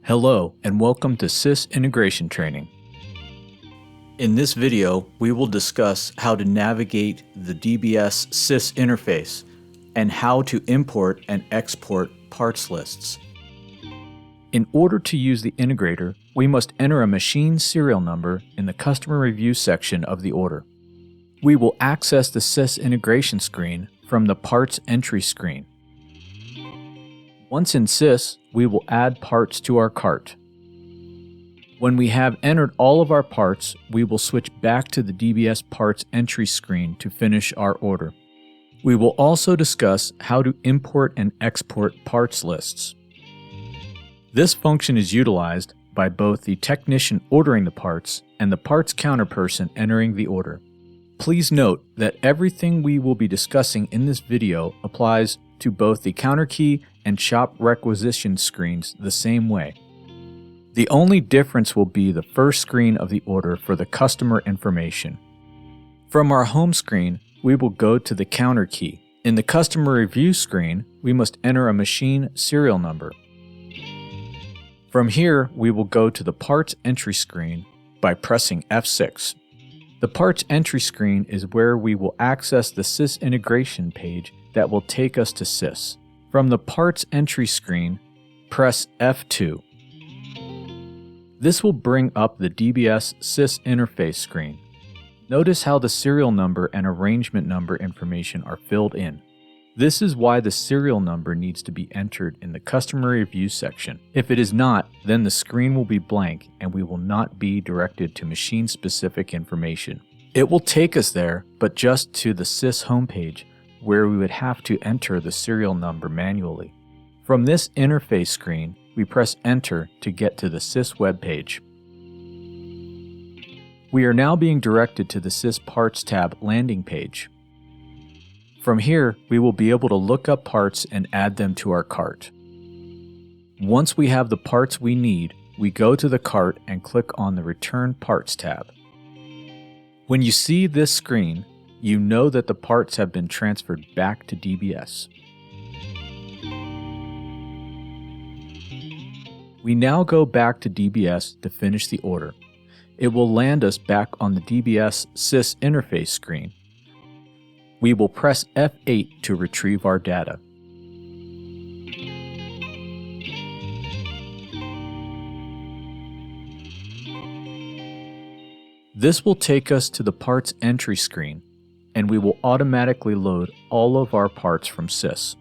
Hello and welcome to SIS integration training. In this video, we will discuss how to navigate the DBS SIS interface and how to import and export parts lists. In order to use the integrator, we must enter a machine serial number in the customer review section of the order. We will access the SIS integration screen from the parts entry screen. Once in SIS, we will add parts to our cart. When we have entered all of our parts, we will switch back to the DBS parts entry screen to finish our order. We will also discuss how to import and export parts lists. This function is utilized by both the technician ordering the parts and the parts counter person entering the order. Please note that everything we will be discussing in this video applies to both the counter key and shop requisition screens the same way. The only difference will be the first screen of the order for the customer information. From our home screen, we will go to the counter key. In the customer review screen, we must enter a machine serial number. From here, we will go to the parts entry screen by pressing F6. The parts entry screen is where we will access the SIS integration page that will take us to SIS. From the parts entry screen, press F2. This will bring up the DBS SIS interface screen. Notice how the serial number and arrangement number information are filled in. This is why the serial number needs to be entered in the customer review section. If it is not, then the screen will be blank and we will not be directed to machine-specific information. It will take us there, but just to the SIS homepage, where we would have to enter the serial number manually. From this interface screen, we press Enter to get to the SIS webpage. We are now being directed to the SIS Parts tab landing page. From here, we will be able to look up parts and add them to our cart. Once we have the parts we need, we go to the cart and click on the Return Parts tab. When you see this screen, you know that the parts have been transferred back to DBS. We now go back to DBS to finish the order. It will land us back on the DBS SIS interface screen. We will press F8 to retrieve our data. This will take us to the parts entry screen, and we will automatically load all of our parts from SIS.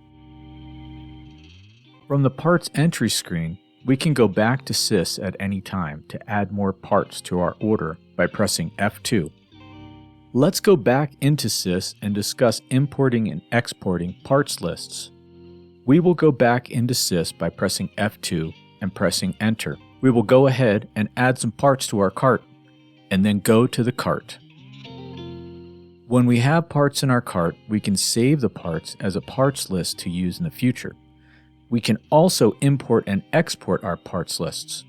From the parts entry screen, we can go back to SIS at any time to add more parts to our order by pressing F2. Let's go back into SIS and discuss importing and exporting parts lists. We will go back into SIS by pressing F2 and pressing Enter. We will go ahead and add some parts to our cart, and then go to the cart. When we have parts in our cart, we can save the parts as a parts list to use in the future. We can also import and export our parts lists.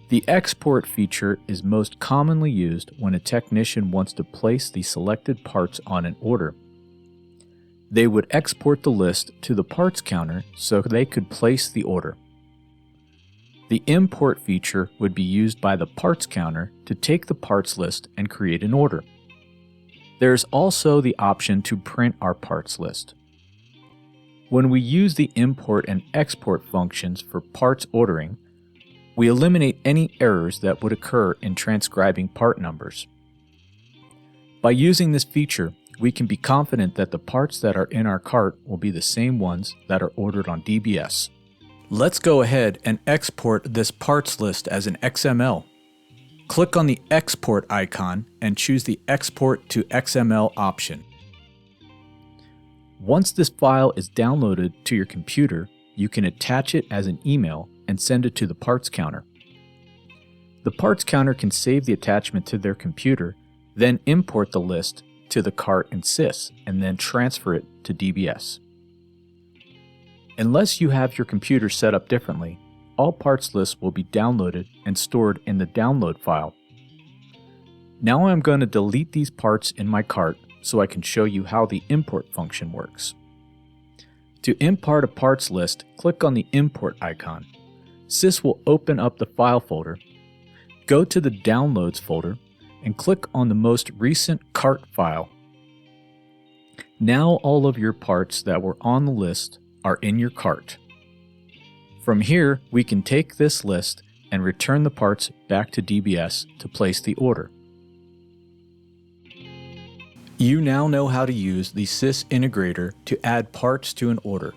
The export feature is most commonly used when a technician wants to place the selected parts on an order. They would export the list to the parts counter so they could place the order. The import feature would be used by the parts counter to take the parts list and create an order. There is also the option to print our parts list. When we use the import and export functions for parts ordering, we eliminate any errors that would occur in transcribing part numbers. By using this feature, we can be confident that the parts that are in our cart will be the same ones that are ordered on DBS. Let's go ahead and export this parts list as an XML. Click on the export icon and choose the Export to XML option. Once this file is downloaded to your computer, you can attach it as an email and send it to the parts counter. The parts counter can save the attachment to their computer, then import the list to the cart in SIS, and then transfer it to DBS. Unless you have your computer set up differently, all parts lists will be downloaded and stored in the download file. Now I'm going to delete these parts in my cart so I can show you how the import function works. To import a parts list, click on the import icon. SIS will open up the file folder. Go to the Downloads folder and click on the most recent cart file. Now all of your parts that were on the list are in your cart. From here, we can take this list and return the parts back to DBS to place the order. You now know how to use the SIS integrator to add parts to an order.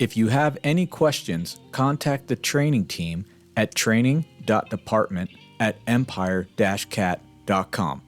If you have any questions, contact the training team at training.department@empire-cat.com.